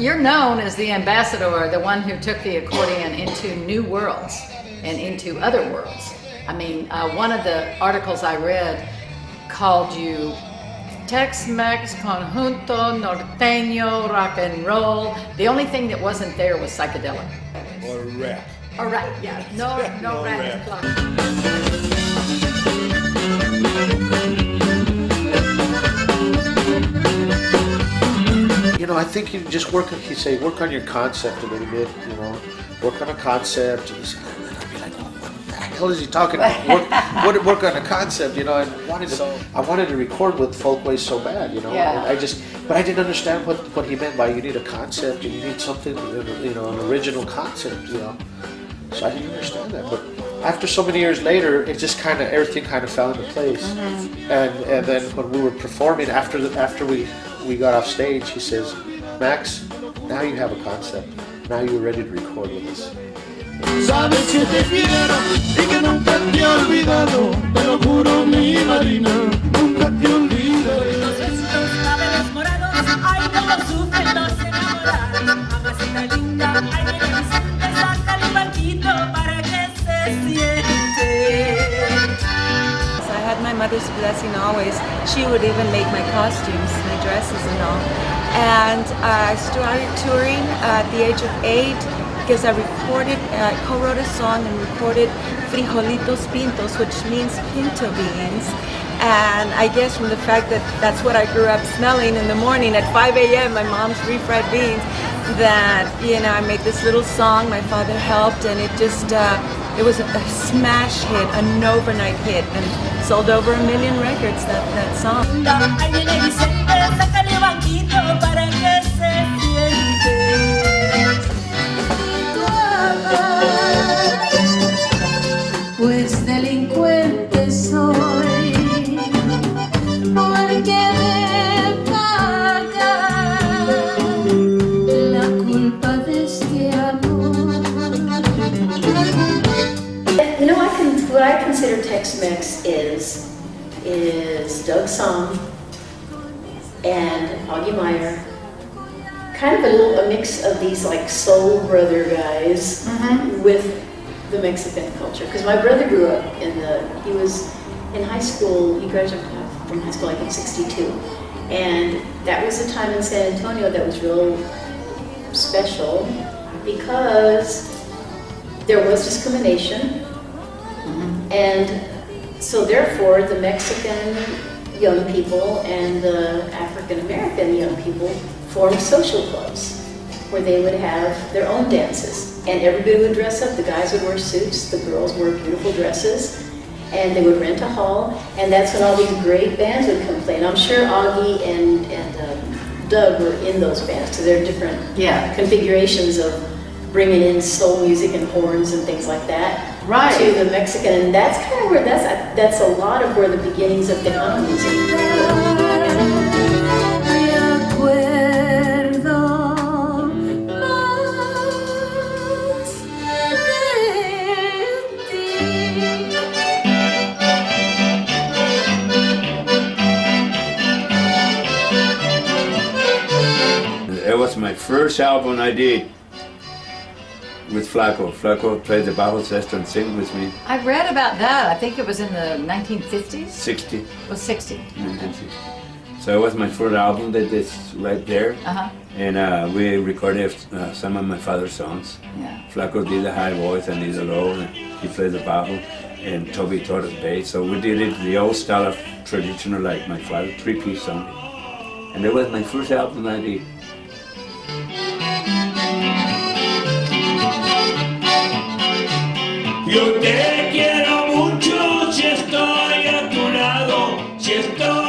you're known as the ambassador, the one who took the accordion into new worlds and into other worlds. I mean, one of the articles I read called you Tex-Mex, Conjunto, Norteño, Rock and Roll. The only thing that wasn't there was psychedelic. Or rap. Or rap, yeah. No rap. You know, I think you just work on your concept a little bit, you know, work on a concept. And I'd be like, what the hell is he talking about? Work on a concept, you know, and I wanted to record with Folkways so bad, you know. Yeah. But I didn't understand what he meant by you need a concept and you need something, you know, an original concept, you know. So I didn't understand that. But after so many years later, it just everything kind of fell into place. Mm-hmm. And then when we were performing, after we got off stage, he says, Max, now you have a concept. Now you're ready to record with us. Sabes que te quiero y que nunca te he olvidado, te lo juro mi marina, nunca te olvidaré. Los vestidos claveles morados, ay cómo sufren los enamorados. Mamacita linda, ay nena Vicente, sácale un banquito para que se siente. I had my mother's blessing always. She would even make my costumes, my dresses and all. And I started touring at the age of 8 because I co-wrote a song and recorded Frijolitos Pintos, which means pinto beans. And I guess from the fact that that's what I grew up smelling in the morning at 5 a.m., my mom's refried beans, that, you know, I made this little song, my father helped, and it just, it was a smash hit, an overnight hit, and sold over 1 million records, that song. Ay nena Vicente, sácale un banquito para que se siente. Pues delincuente soy, porque me paga la culpa de este amor. You know, what I consider Tex-Mex is Doug's song and Augie Meyer, kind of a mix of these like soul brother guys with the Mexican culture. Because my brother grew up he was in high school, he graduated from high school like in '62. And that was a time in San Antonio that was real special because there was discrimination. And so therefore the Mexican young people and the African American young people formed social clubs where they would have their own dances. And everybody would dress up. The guys would wear suits, the girls wore beautiful dresses, and they would rent a hall, and that's when all these great bands would come play. And I'm sure Augie and Doug were in those bands, because they're different configurations of bringing in soul music and horns and things like that to the Mexican. And that's kind of where, that's a lot of where the beginnings of Tejano music were. It was my first album I did with Flaco. Flaco played the bajo sexto and sang with me. I read about that. I think it was in the 1950s? 60. It was 60. 1960. So it was my first album that is right there. And we recorded some of my father's songs. Yeah. Flaco did the high voice and did the low, and he played the bajo, and Toby taught the bass. So we did it the old style of traditional, like my father, 3-piece song. And that was my first album I did. Yo te quiero mucho si estoy a tu lado, si estoy